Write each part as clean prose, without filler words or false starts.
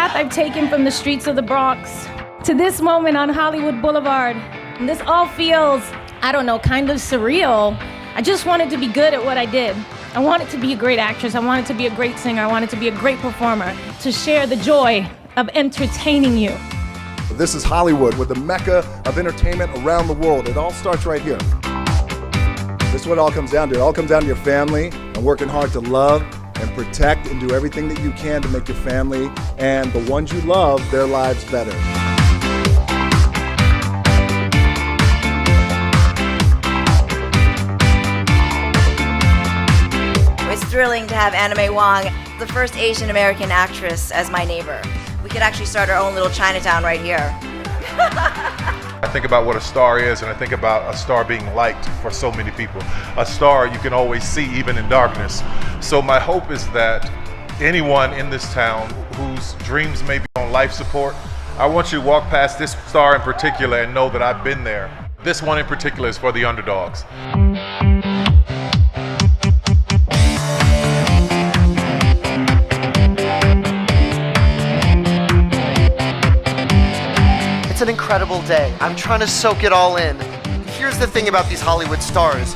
path I've taken from the streets of the Bronx to this moment on Hollywood Boulevard. And this all feels, I don't know, kind of surreal. I just wanted to be good at what I did. I wanted to be a great actress. I wanted to be a great singer. I wanted to be a great performer, to share the joy of entertaining you. This is Hollywood, with the mecca of entertainment around the world. It all starts right here. This is what it all comes down to. It all comes down to your family and working hard to love and protect and do everything that you can to make your family and the ones you love, their lives better. It's thrilling to have Anna May Wong, the first Asian American actress, as my neighbor. We could actually start our own little Chinatown right here. I think about what a star is, and I think about a star being liked for so many people. A star you can always see even in darkness. So my hope is that anyone in this town whose dreams may be on life support, I want you to walk past this star in particular and know that I've been there. This one in particular is for the underdogs. It's an incredible day. I'm trying to soak it all in. Here's the thing about these Hollywood stars.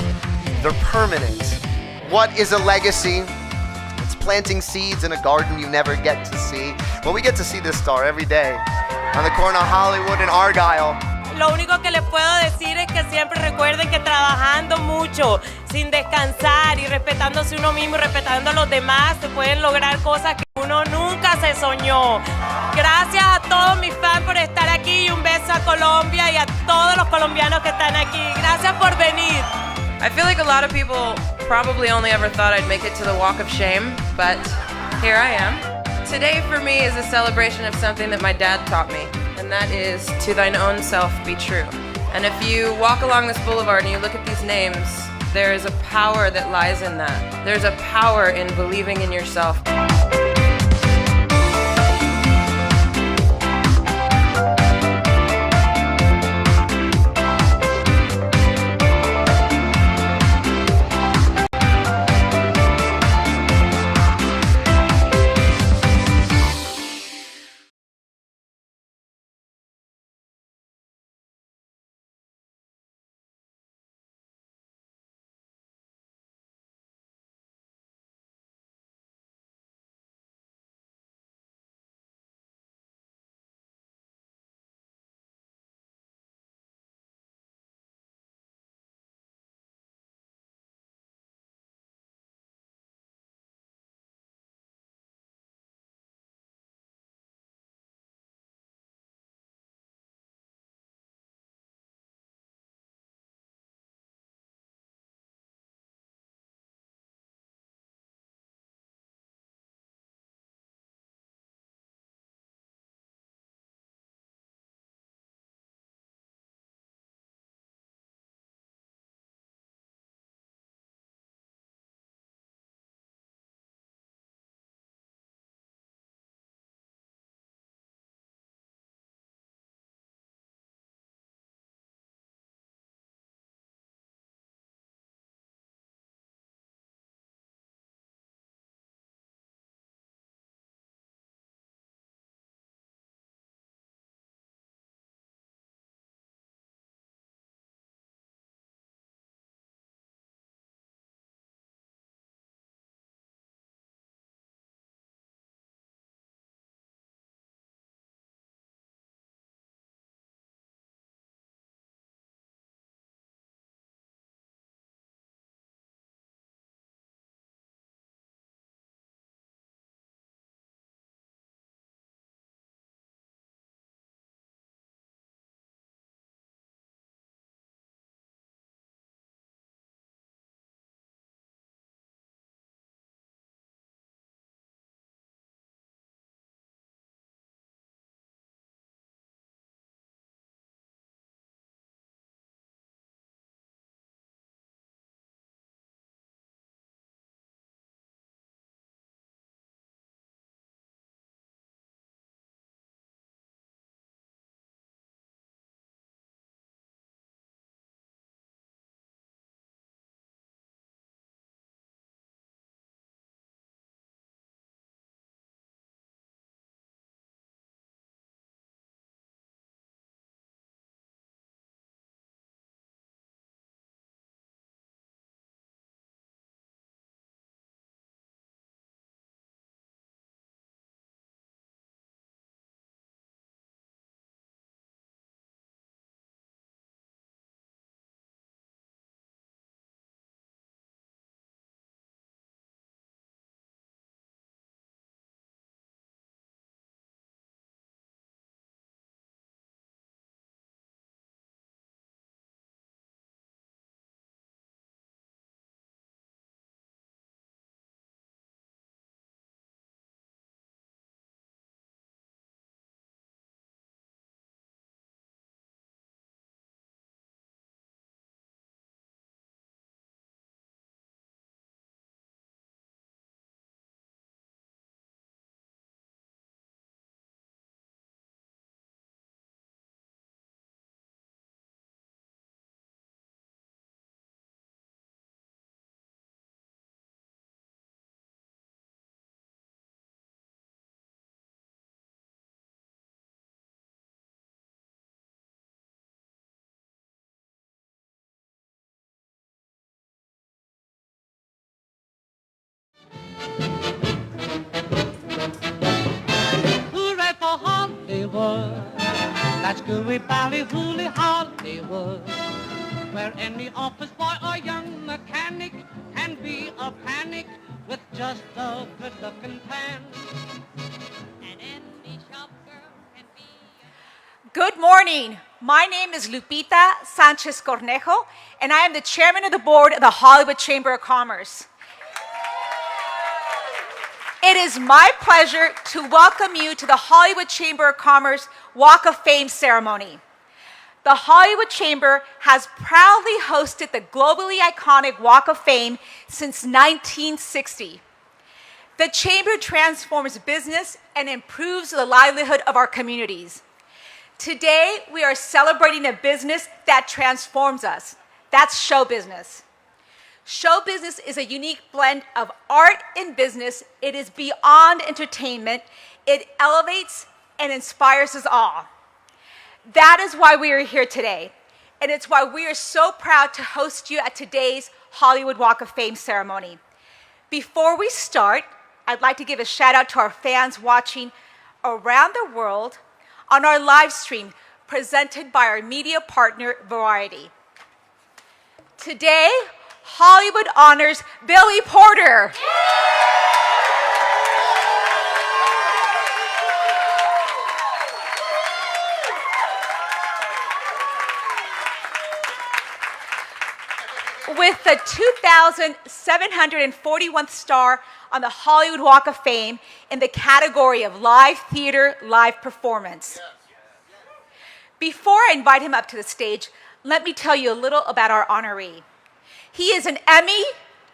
They're permanent. What is a legacy? It's planting seeds in a garden you never get to see. Well, we get to see this star every day on the corner of Hollywood and Argyle. Lo único que les puedo decir es que siempre recuerden que trabajando mucho, sin descansar y respetándose uno mismo y respetando a los demás, se pueden lograr cosas que uno nunca se soñó. Gracias a todos mis fans por estar aquí y un beso a Colombia y a todos los colombianos que están aquí. Gracias por venir. I feel like a lot of people probably only ever thought I'd make it to the Walk of Shame, but here I am. Today for me is a celebration of something that my dad taught me, and that is to thine own self be true. And if you walk along this boulevard and you look at these names, there is a power that lies in that. There's a power in believing in yourself. That's gooey, ballyhooly, Hollywood, where any office boy or young mechanic can be a panic with just a good-looking pan. And any shop girl can be Good morning. My name is Lupita Sanchez Cornejo, and I am the chairman of the board of the Hollywood Chamber of Commerce. It is my pleasure to welcome you to the Hollywood Chamber of Commerce Walk of Fame ceremony. The Hollywood Chamber has proudly hosted the globally iconic Walk of Fame since 1960. The Chamber transforms business and improves the livelihood of our communities. Today, we are celebrating a business that transforms us. That's show business. Show business is a unique blend of art and business. It is beyond entertainment. It elevates and inspires us all. That is why we are here today. And it's why we are so proud to host you at today's Hollywood Walk of Fame ceremony. Before we start, I'd like to give a shout out to our fans watching around the world on our live stream presented by our media partner, Variety. Today, Hollywood honors Billy Porter. With the 2,741th star on the Hollywood Walk of Fame in the category of live theater, live performance. Before I invite him up to the stage, let me tell you a little about our honoree. He is an Emmy,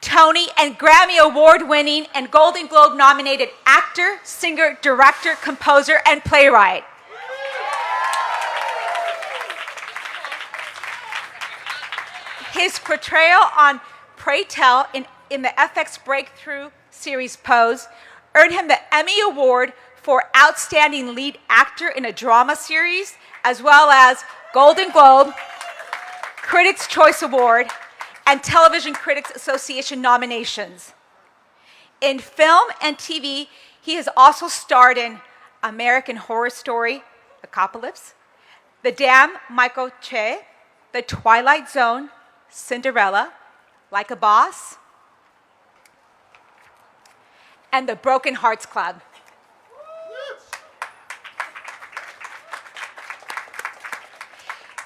Tony, and Grammy Award-winning and Golden Globe-nominated actor, singer, director, composer, and playwright. His portrayal on Pray Tell in the FX Breakthrough series Pose earned him the Emmy Award for Outstanding Lead Actor in a Drama Series, as well as Golden Globe, Critics' Choice Award, and Television Critics Association nominations. In film and TV, he has also starred in American Horror Story, Apocalypse, The Damn Michael Che, The Twilight Zone, Cinderella, Like a Boss, and The Broken Hearts Club.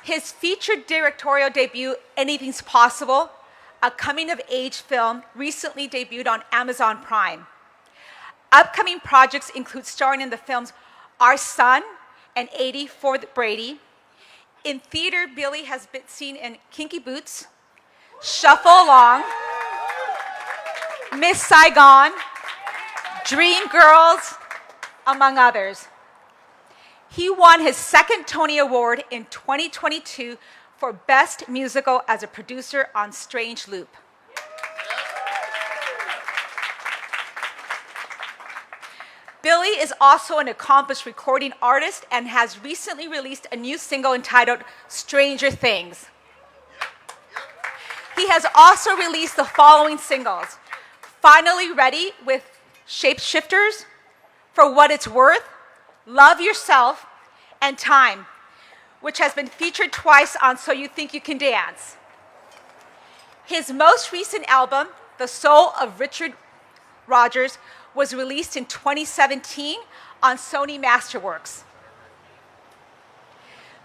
His featured directorial debut, Anything's Possible, a coming-of-age film, recently debuted on Amazon Prime. Upcoming projects include starring in the films Our Son and 80 for Brady. In theater, Billy has been seen in Kinky Boots, Shuffle Along, Miss Saigon, Dream Girls, among others. He won his second Tony Award in 2022 for Best Musical as a producer on Strange Loop. Billy is also an accomplished recording artist and has recently released a new single entitled Stranger Things. He has also released the following singles: Finally Ready with Shapeshifters, For What It's Worth, Love Yourself, and Time, which has been featured twice on So You Think You Can Dance. His most recent album, The Soul of Richard Rodgers, was released in 2017 on Sony Masterworks.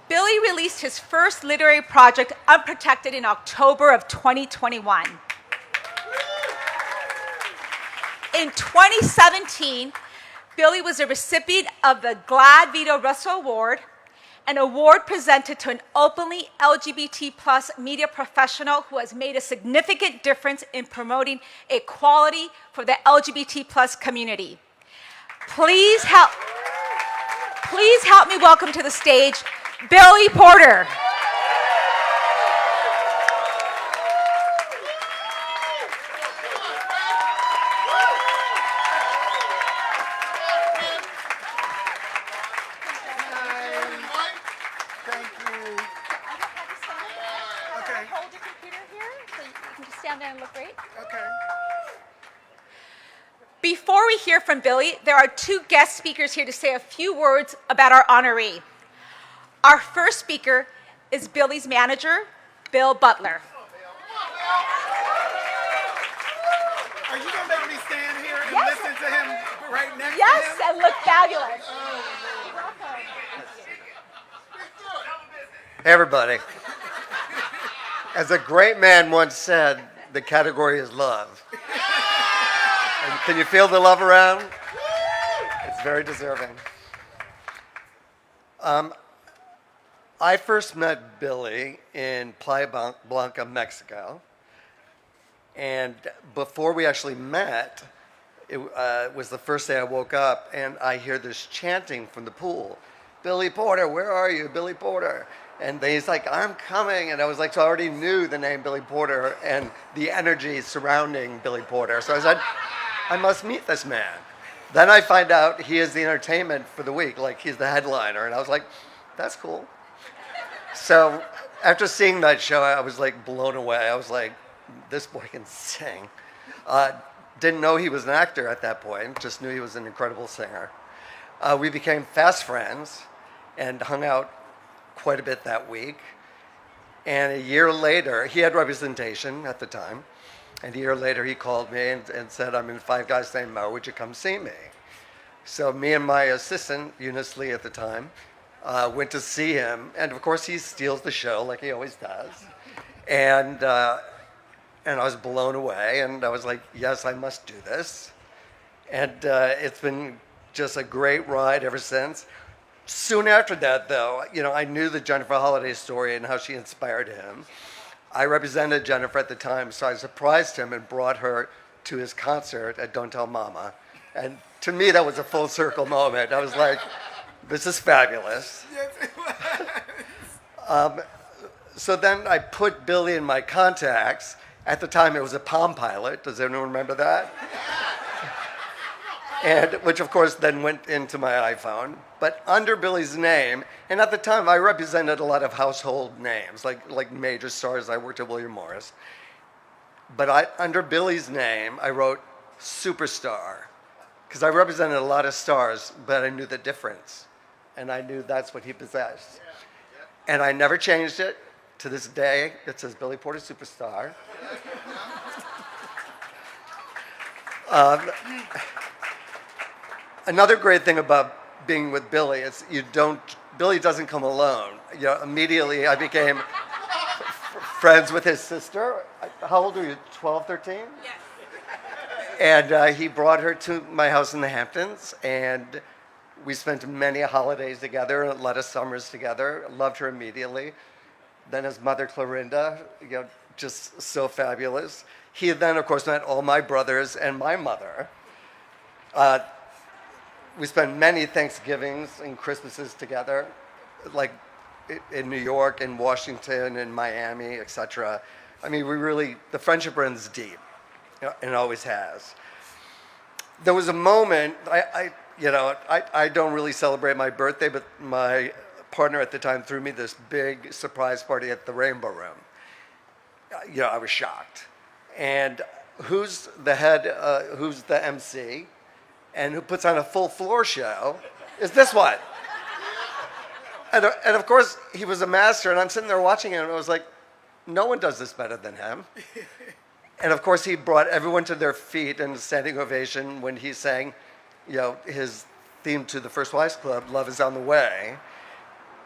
Billy released his first literary project, Unprotected, in October of 2021. In 2017, Billy was a recipient of the GLAAD Vito Russell Award, an award presented to an openly LGBT+ media professional who has made a significant difference in promoting equality for the LGBT+ community. Please help me welcome to the stage Billy Porter. Before we hear from Billy, there are two guest speakers here to say a few words about our honoree. Our first speaker is Billy's manager, Bill Butler. Are you gonna make me stand here and Yes. listen to him right next Yes, to him? and look fabulous. Hey, everybody. As a great man once said, the category is love. And can you feel the love around? It's very deserving. I first met Billy in Playa Blanca, Mexico. And before we actually met, it was the first day I woke up and I hear this chanting from the pool. Billy Porter, where are you? Billy Porter. And he's like, I'm coming. And I was like, so I already knew the name Billy Porter and the energy surrounding Billy Porter. So I said, I must meet this man. Then I find out he is the entertainment for the week, like he's the headliner. And I was like, that's cool. So after seeing that show, I was like blown away. I was like, this boy can sing. Didn't know he was an actor at that point, just knew he was an incredible singer. We became fast friends and hung out quite a bit that week. And a year later, he had representation at the time. And a year later, he called me and said, I'm in Five Guys Named Mo, would you come see me? So me and my assistant, Eunice Lee at the time, went to see him. And of course, he steals the show like he always does. And I was blown away. And I was like, yes, I must do this. And it's been just a great ride ever since. Soon after that, though, I knew the Jennifer Holliday story and how she inspired him. I represented Jennifer at the time, so I surprised him and brought her to his concert at Don't Tell Mama. And to me, that was a full circle moment. I was like, this is fabulous. So then I put Billy in my contacts. At the time, it was a Palm Pilot. Does anyone remember that? And which, of course, then went into my iPhone. But under Billy's name, and at the time, I represented a lot of household names, like major stars. I worked at William Morris. But under Billy's name, I wrote Superstar, because I represented a lot of stars, but I knew the difference. And I knew that's what he possessed. And I never changed it. To this day, it says Billy Porter Superstar. Another great thing about being with Billy is Billy doesn't come alone. Immediately I became friends with his sister. How old are you, 12, 13? Yes. And he brought her to my house in the Hamptons, and we spent many holidays together and a lot of summers together. Loved her immediately. Then his mother, Clorinda, just so fabulous. He then, of course, met all my brothers and my mother. We spent many Thanksgivings and Christmases together, like in New York, in Washington, in Miami, etc. I mean, the friendship runs deep, and always has. There was a moment, I don't really celebrate my birthday, but my partner at the time threw me this big surprise party at the Rainbow Room. I was shocked. And who's the MC, and who puts on a full floor show is this one. And of course, he was a master, and I'm sitting there watching him, and I was like, no one does this better than him. And of course, he brought everyone to their feet in a standing ovation when he sang, his theme to the First Wives Club, Love Is On the Way.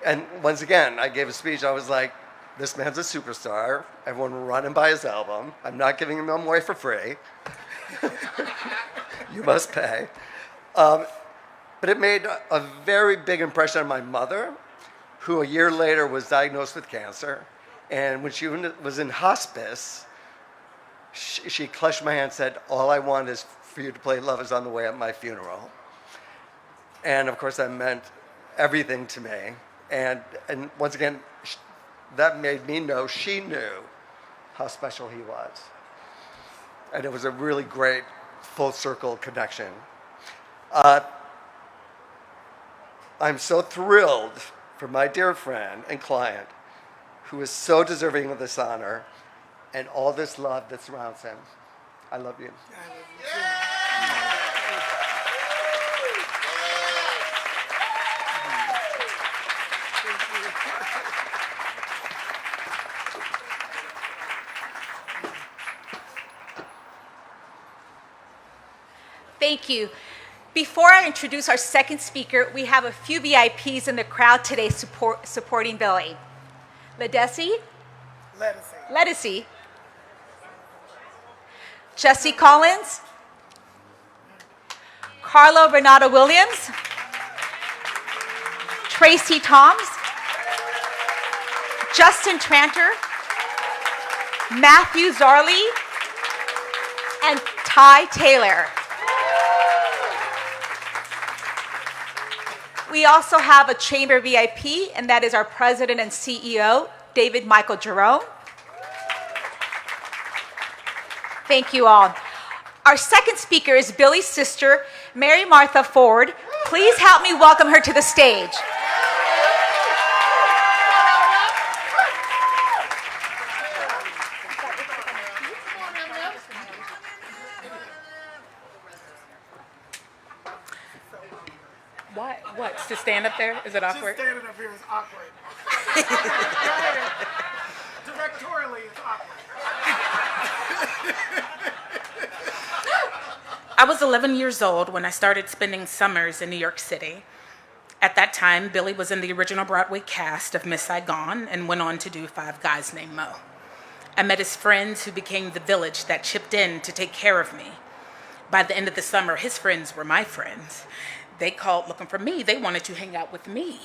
And once again, I gave a speech. I was like, this man's a superstar. Everyone run him by his album. I'm not giving him away for free. You must pay. But it made a very big impression on my mother, who a year later was diagnosed with cancer. And when she was in hospice, she clutched my hand and said, all I want is for you to play Love Is On the Way at my funeral. And of course, that meant everything to me. And once again, that made me know she knew how special he was. And it was a really great full circle connection. I'm so thrilled for my dear friend and client, who is so deserving of this honor and all this love that surrounds him. I love you. Thank you. Before I introduce our second speaker, we have a few VIPs in the crowd today supporting Billy. Ledesi? Ledesi. Jesse Collins. Carlo Renato Williams. Tracy Toms. Justin Tranter. Matthew Zarley. And Ty Taylor. We also have a chamber VIP, and that is our president and CEO, David Michael Jerome. Thank you all. Our second speaker is Billy's sister, Mary Martha Ford. Please help me welcome her to the stage. What? To stand up there? Is it awkward? Just standing up here is awkward. Directorially, it's awkward. I was 11 years old when I started spending summers in New York City. At that time, Billy was in the original Broadway cast of Miss Saigon and went on to do Five Guys Named Mo. I met his friends who became the village that chipped in to take care of me. By the end of the summer, his friends were my friends. They called looking for me. They wanted to hang out with me.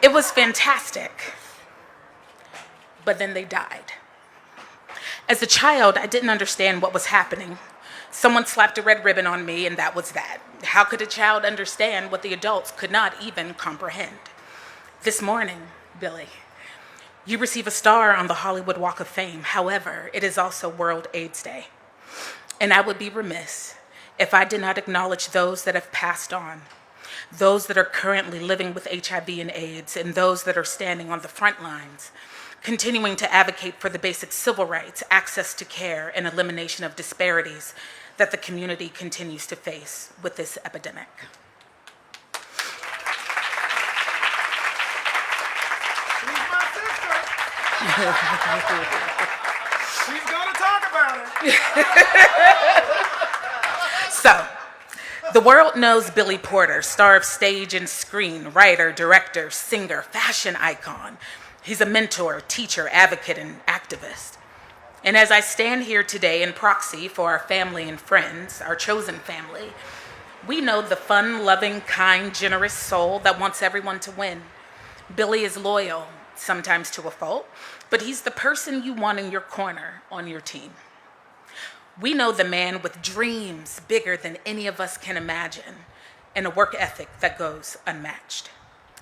It was fantastic. But then they died. As a child, I didn't understand what was happening. Someone slapped a red ribbon on me, and that was that. How could a child understand what the adults could not even comprehend? This morning, Billy, you receive a star on the Hollywood Walk of Fame. However, it is also World AIDS Day. And I would be remiss if I did not acknowledge those that have passed on, those that are currently living with HIV and AIDS, and those that are standing on the front lines, continuing to advocate for the basic civil rights, access to care, and elimination of disparities that the community continues to face with this epidemic. She's gonna talk about it. So, the world knows Billy Porter, star of stage and screen, writer, director, singer, fashion icon. He's a mentor, teacher, advocate, and activist. And as I stand here today in proxy for our family and friends, our chosen family, we know the fun, loving, kind, generous soul that wants everyone to win. Billy is loyal, sometimes to a fault, but he's the person you want in your corner on your team. We know the man with dreams bigger than any of us can imagine and a work ethic that goes unmatched.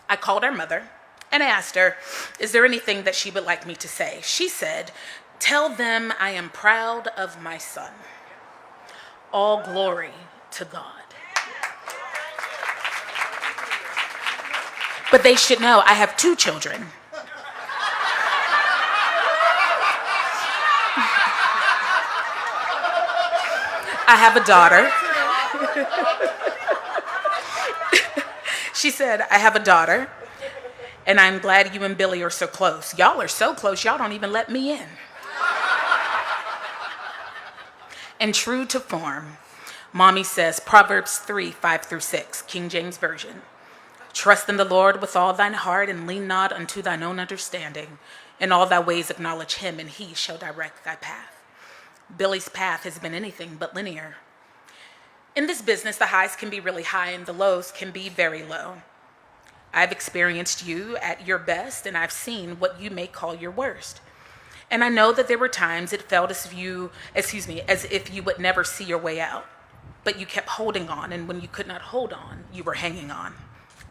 I called our mother and I asked her, is there anything that she would like me to say? She said, tell them I am proud of my son. All glory to God. But they should know I have 2 children. I have a daughter. She said, I have a daughter, and I'm glad you and Billy are so close. Y'all are so close, y'all don't even let me in. And true to form, Mommy says, Proverbs 3:5-6, King James Version. Trust in the Lord with all thine heart, and lean not unto thine own understanding. In all thy ways acknowledge him, and he shall direct thy path. Billy's path has been anything but linear. In this business, the highs can be really high and the lows can be very low. I've experienced you at your best, and I've seen what you may call your worst. And I know that there were times it felt as if you would never see your way out. But you kept holding on, and when you could not hold on, you were hanging on.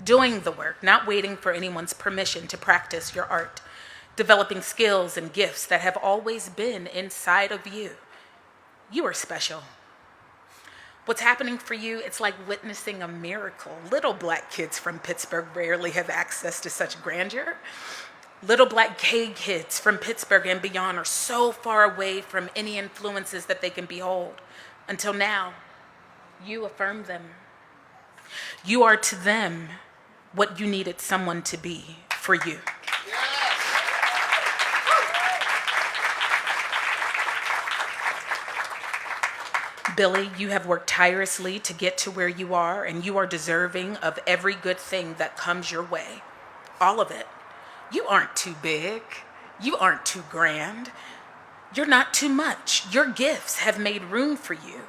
Doing the work, not waiting for anyone's permission to practice your art. Developing skills and gifts that have always been inside of you. You are special. What's happening for you, it's like witnessing a miracle. Little black kids from Pittsburgh rarely have access to such grandeur. Little black gay kids from Pittsburgh and beyond are so far away from any influences that they can behold. Until now, you affirm them. You are to them what you needed someone to be for you. Billy, you have worked tirelessly to get to where you are, and you are deserving of every good thing that comes your way. All of it. You aren't too big. You aren't too grand. You're not too much. Your gifts have made room for you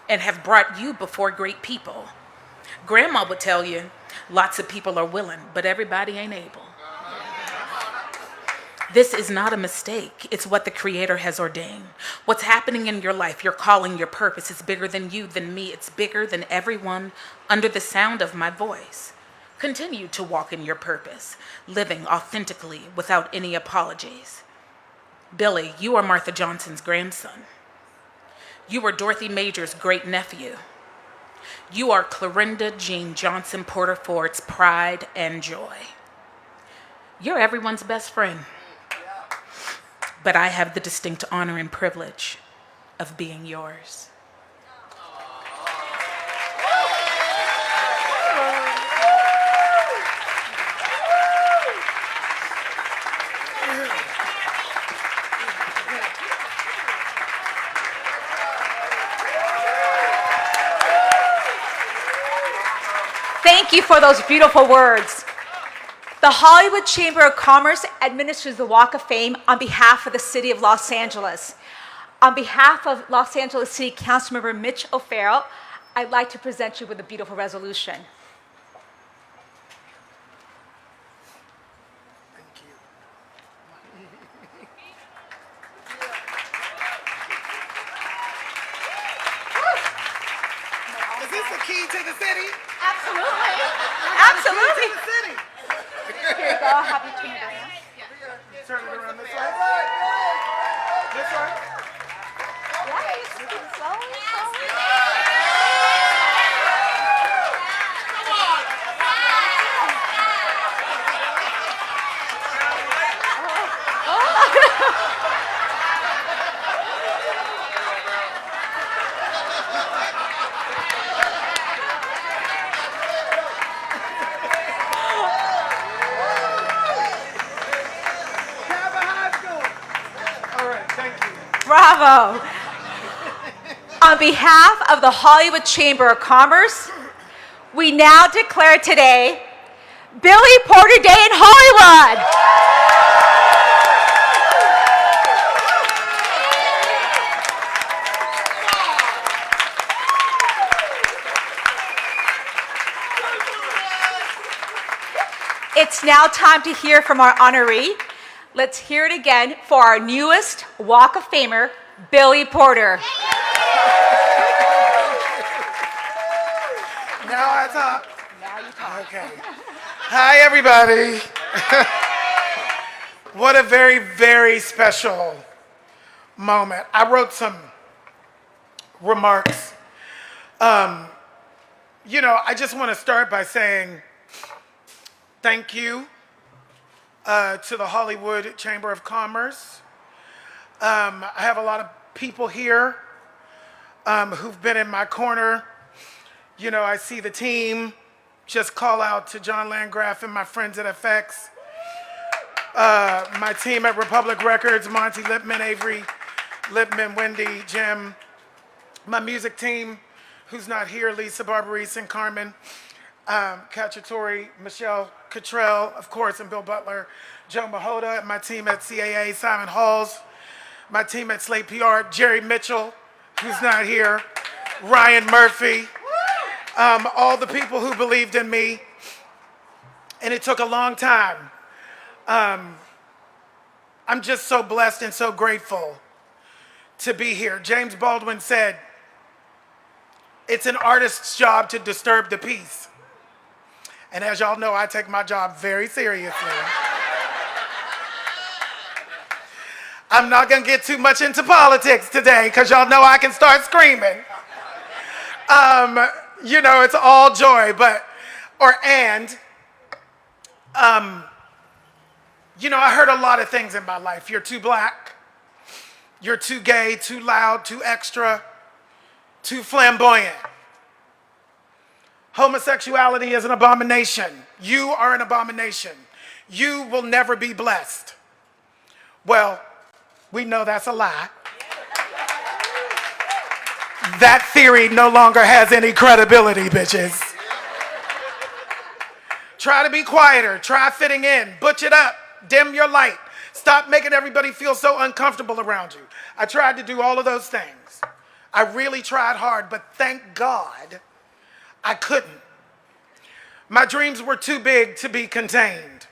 and have brought you before great people. Grandma would tell you, lots of people are willing, but everybody ain't able. This is not a mistake. It's what the Creator has ordained. What's happening in your life, your calling, your purpose, is bigger than you, than me. It's bigger than everyone under the sound of my voice. Continue to walk in your purpose, living authentically without any apologies. Billy, you are Martha Johnson's grandson. You are Dorothy Major's great-nephew. You are Clorinda Jean Johnson Porter Ford's pride and joy. You're everyone's best friend. But I have the distinct honor and privilege of being yours. Thank you for those beautiful words. The Hollywood Chamber of Commerce administers the Walk of Fame on behalf of the City of Los Angeles. On behalf of Los Angeles City Councilmember Mitch O'Farrell, I'd like to present you with a beautiful resolution. Is this the key to the city? Absolutely. To Absolutely. the city. Here you go. I'll have you turn it around. Turn it around this way. This way. Yeah, you can slowly, slowly. Cabot High School. All right, thank you. Bravo. On behalf of the Hollywood Chamber of Commerce, we now declare today Billy Porter Day in Hollywood. It's now time to hear from our honoree. Let's hear it again for our newest Walk of Famer, Billy Porter. Now I talk. Okay. Hi, everybody. What a very, very special moment. I wrote some remarks. I just want to start by saying thank you to the Hollywood Chamber of Commerce. I have a lot of people here who've been in my corner. I see the team. Just call out to John Landgraf and my friends at FX. My team at Republic Records, Monty Lipman, Avery Lipman, Wendy, Jim. My music team, who's not here, Lisa Barbarese and Carmen Cacciatore, Michelle Cottrell, of course, and Bill Butler, Joe Mahota, and my team at CAA, Simon Halls, my team at Slate PR, Jerry Mitchell, who's not here, Ryan Murphy, all the people who believed in me, and it took a long time. I'm just so blessed and so grateful to be here. James Baldwin said, it's an artist's job to disturb the peace. And as y'all know, I take my job very seriously. I'm not gonna get too much into politics today because y'all know I can start screaming. It's all joy, I heard a lot of things in my life. You're too black, you're too gay, too loud, too extra, too flamboyant. Homosexuality is an abomination. You are an abomination. You will never be blessed. Well, we know that's a lie. That theory no longer has any credibility, bitches. Try to be quieter. Try fitting in. Butch it up. Dim your light. Stop making everybody feel so uncomfortable around you. I tried to do all of those things. I really tried hard, but thank God I couldn't. My dreams were too big to be contained.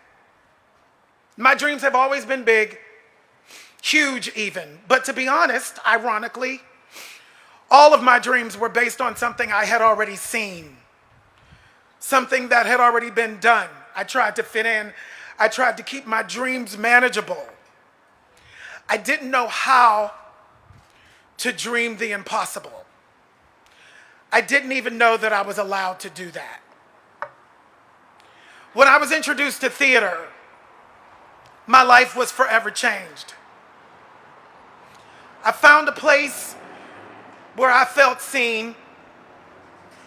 My dreams have always been big, huge even. But to be honest, ironically, all of my dreams were based on something I had already seen, something that had already been done. I tried to fit in. I tried to keep my dreams manageable. I didn't know how to dream the impossible. I didn't even know that I was allowed to do that. When I was introduced to theater, my life was forever changed. I found a place where I felt seen,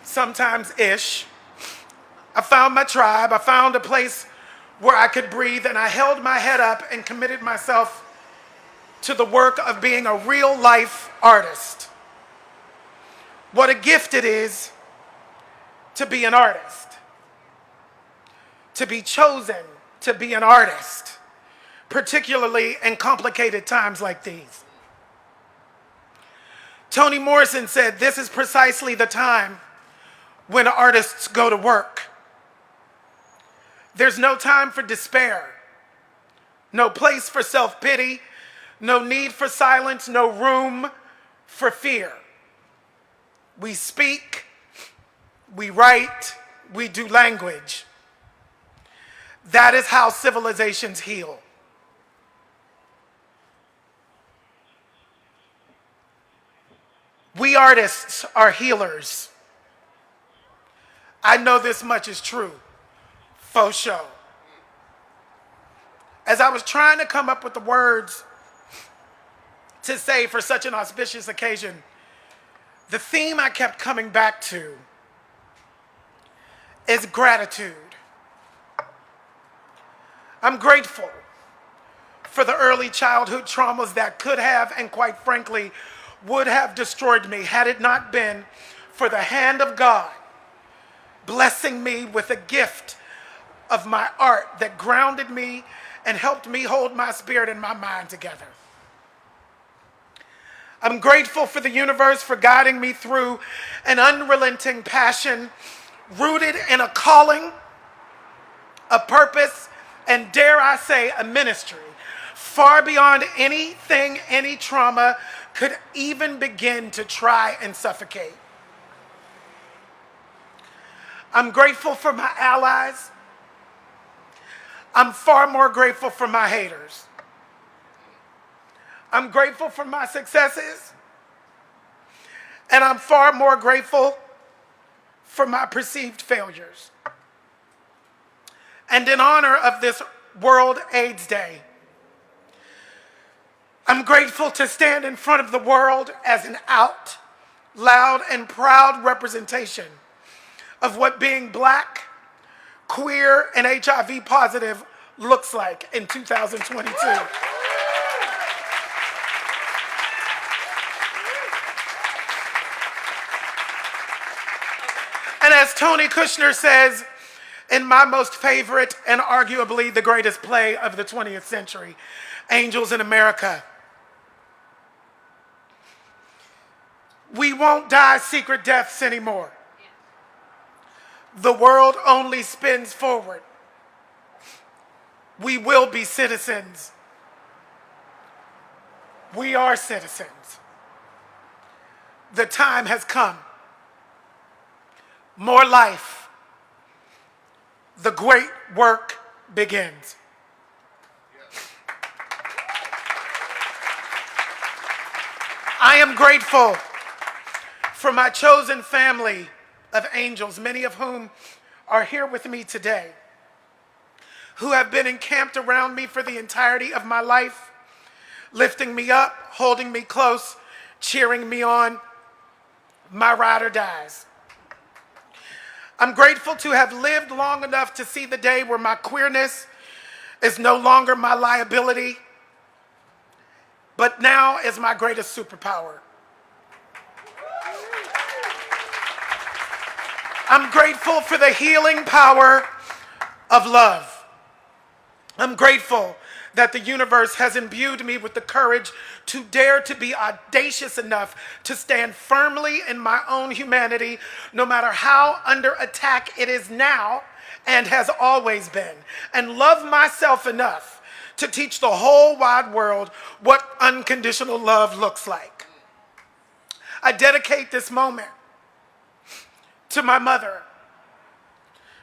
sometimes ish. I found my tribe. I found a place where I could breathe, and I held my head up and committed myself to the work of being a real life artist. What a gift it is to be an artist, to be chosen to be an artist, particularly in complicated times like these. Toni Morrison said, "This is precisely the time when artists go to work. There's no time for despair, no place for self-pity, no need for silence, no room for fear. We speak, we write, we do language. That is how civilizations heal." We artists are healers. I know this much is true. Faux show. As I was trying to come up with the words to say for such an auspicious occasion, the theme I kept coming back to is gratitude. I'm grateful for the early childhood traumas that could have, and quite frankly, would have destroyed me had it not been for the hand of God blessing me with a gift of my art that grounded me and helped me hold my spirit and my mind together. I'm grateful for the universe for guiding me through an unrelenting passion rooted in a calling, a purpose, and dare I say, a ministry far beyond anything any trauma could even begin to try and suffocate. I'm grateful for my allies. I'm far more grateful for my haters. I'm grateful for my successes, and I'm far more grateful for my perceived failures. And in honor of this World AIDS Day, I'm grateful to stand in front of the world as an out, loud, and proud representation of what being Black, queer, and HIV positive looks like in 2022. And as Tony Kushner says, in my most favorite and arguably the greatest play of the 20th century, Angels in America, we won't die secret deaths anymore. The world only spins forward. We will be citizens. We are citizens. The time has come. More life. The great work begins. I am grateful for my chosen family of angels, many of whom are here with me today, who have been encamped around me for the entirety of my life, lifting me up, holding me close, cheering me on, my ride or dies. I'm grateful to have lived long enough to see the day where my queerness is no longer my liability, but now is my greatest superpower. I'm grateful for the healing power of love. I'm grateful that the universe has imbued me with the courage to dare to be audacious enough to stand firmly in my own humanity, no matter how under attack it is now and has always been, and love myself enough to teach the whole wide world what unconditional love looks like. I dedicate this moment to my mother,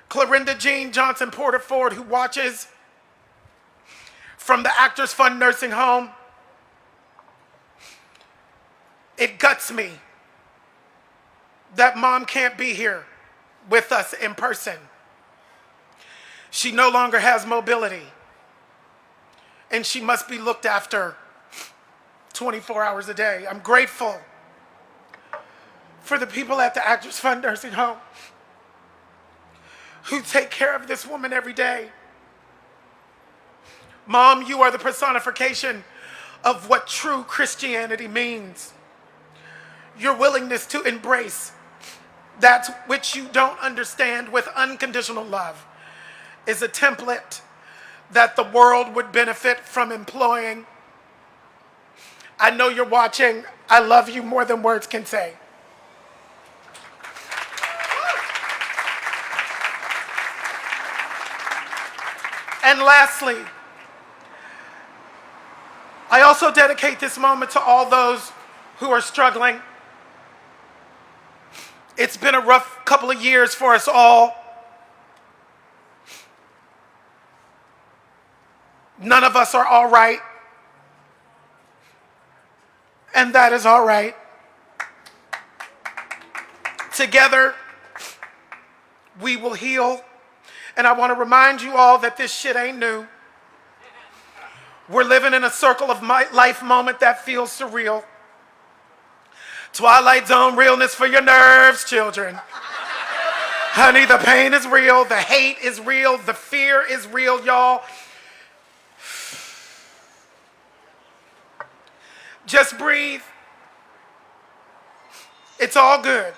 Clorinda Jean Johnson Porter Ford, who watches from the Actors Fund Nursing Home. It guts me that Mom can't be here with us in person. She no longer has mobility, and she must be looked after 24 hours a day. I'm grateful for the people at the Actors Fund Nursing Home who take care of this woman every day. Mom, you are the personification of what true Christianity means. Your willingness to embrace that which you don't understand with unconditional love is a template that the world would benefit from employing. I know you're watching. I love you more than words can say. And lastly, I also dedicate this moment to all those who are struggling. It's been a rough couple of years for us all. None of us are all right, and that is all right. Together, we will heal, and I want to remind you all that this shit ain't new. We're living in a circle of life moment that feels surreal. Twilight Zone realness for your nerves, children. Honey, the pain is real, the hate is real, the fear is real, y'all. Just breathe. It's all good.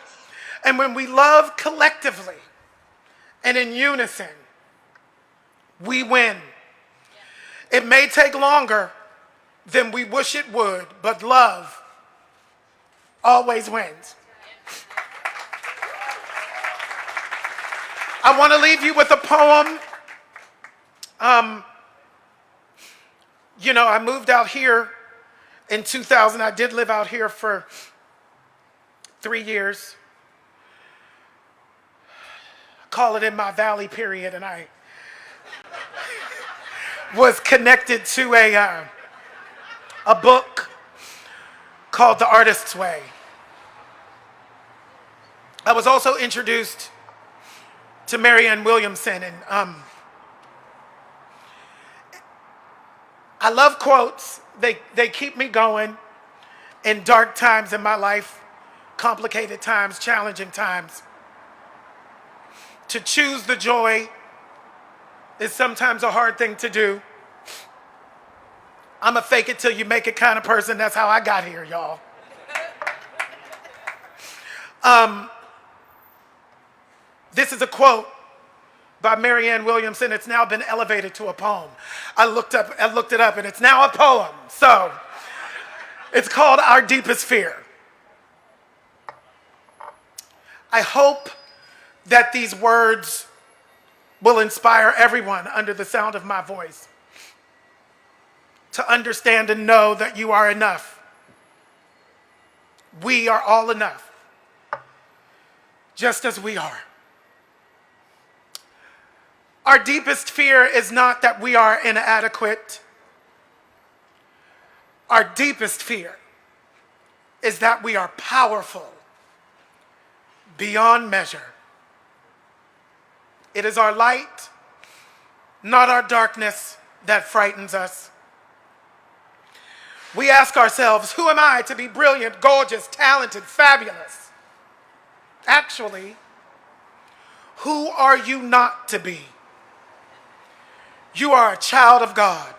And when we love collectively and in unison, we win. It may take longer than we wish it would, but love always wins. I want to leave you with a poem. I moved out here in 2000. I did live out here for 3 years. I call it in my valley period, and I was connected to a book called The Artist's Way. I was also introduced to Marianne Williamson, and I love quotes. They keep me going in dark times in my life, complicated times, challenging times. To choose the joy is sometimes a hard thing to do. I'm a fake it till you make it kind of person. That's how I got here, y'all. This is a quote by Marianne Williamson. It's now been elevated to a poem. I looked it up, and it's now a poem. So it's called Our Deepest Fear. I hope that these words will inspire everyone under the sound of my voice to understand and know that you are enough. We are all enough, just as we are. Our deepest fear is not that we are inadequate. Our deepest fear is that we are powerful beyond measure. It is our light, not our darkness, that frightens us. We ask ourselves, who am I to be brilliant, gorgeous, talented, fabulous? Actually, who are you not to be? You are a child of God.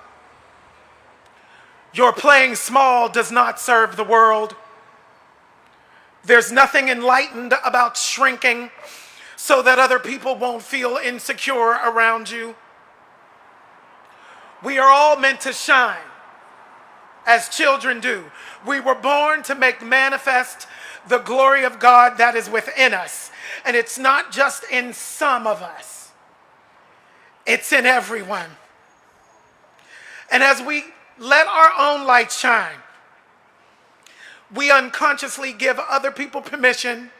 Your playing small does not serve the world. There's nothing enlightened about shrinking. so that other people won't feel insecure around you. We are all meant to shine, as children do. We were born to make manifest the glory of God that is within us. And it's not just in some of us, it's in everyone. And as we let our own light shine, we unconsciously give other people permission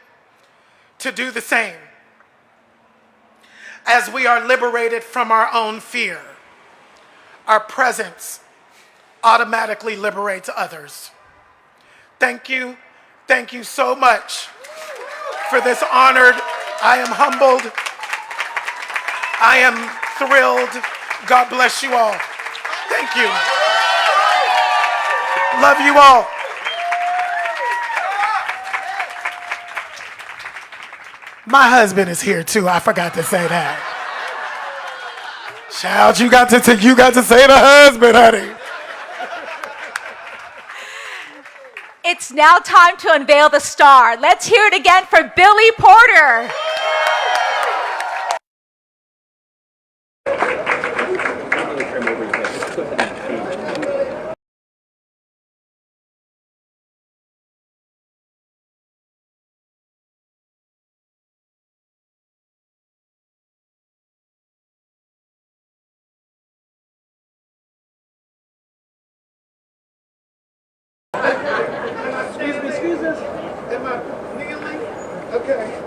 to do the same. As we are liberated from our own fear, our presence automatically liberates others. Thank you so much for this honored. I am humbled. I am thrilled. God bless you all. Thank you. Love you all. My husband is here too. I forgot to say that. Shout, you got to say the husband, honey. It's now time to unveil the star. Let's hear it again for Billy Porter. Excuse us. Am I kneeling? Okay.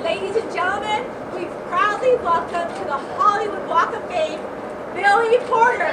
Ladies and gentlemen, we proudly welcome to the Hollywood Walk of Fame, Billy Porter.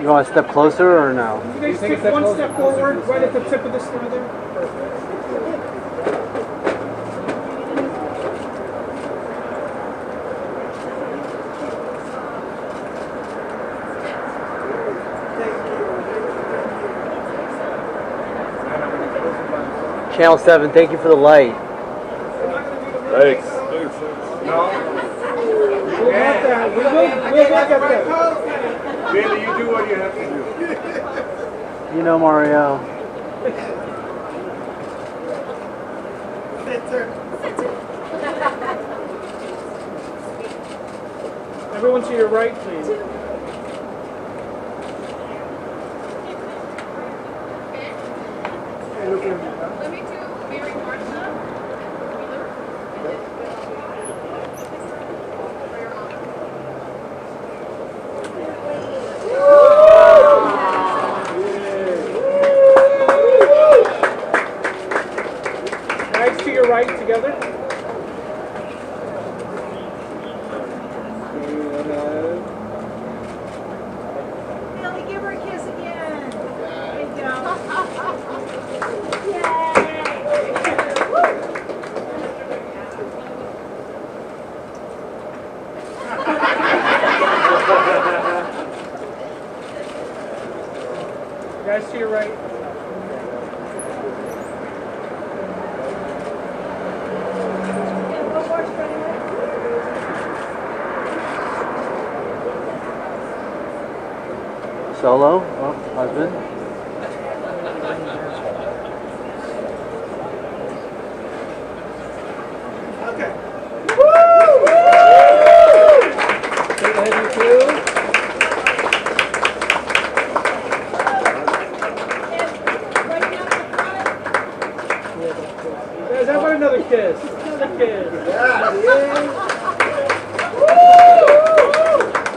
You want to step closer or no? You guys take one step forward, right at the tip of the star there. Channel 7, thank you for the light. Thanks. We'll get that. We'll get that. Billy, you do what you have to do. You know Mario. Everyone to your right, please. Let me do Mary Martha. Guys to your right together. Billy, give her a kiss again. There you go. Yay! to your right. Solo? Oh, husband? Okay. Straight ahead, you two. Guys, how about another kiss? Another kiss. Yeah.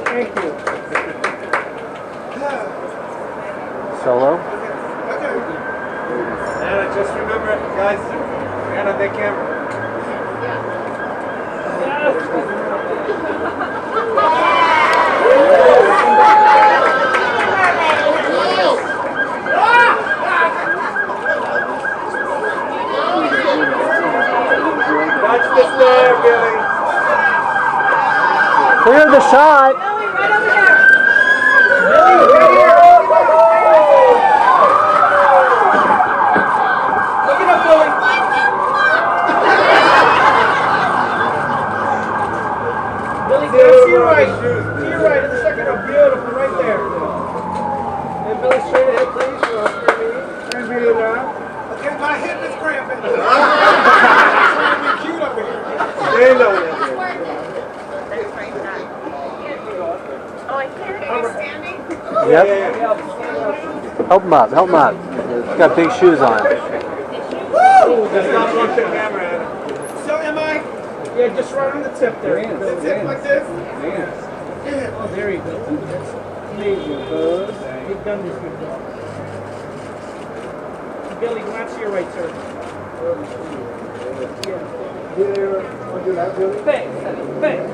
Thank you. Solo? Anna, just remember, guys, Anna, that camera. Watch this there, Billy. Clear the shot! Billy, right over there. Billy, right here. Look it up, Billy. Billy, to your right. To your right, in the second row. Beautiful, right there. And Billy, straight ahead, please. Turn video down. Okay, my hip is cramping. Trying to be cute over here. Stay low. Yep. Help him up, help him up. He's got big shoes on. Just not look the camera at him. So am I? Yeah, just right on the tip there. The tip like this? Yeah. Oh, there you go. That's amazing, bud. You've done this good job. Billy, go out to your right, sir. Yeah. Thanks.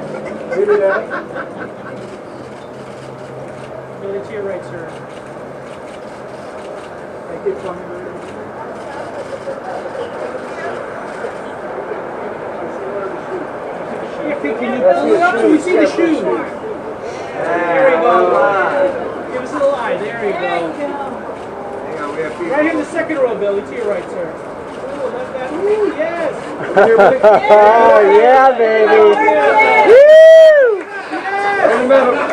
Billy, to your right, sir. Thank you, Tommy. Can you pull it up so we see the shoes? There we go. Give us a little eye. There we go. Right here in the second row, Billy. To your right, sir. Ooh, love that. Ooh, yes. Oh, yeah, baby. Woo! In the middle.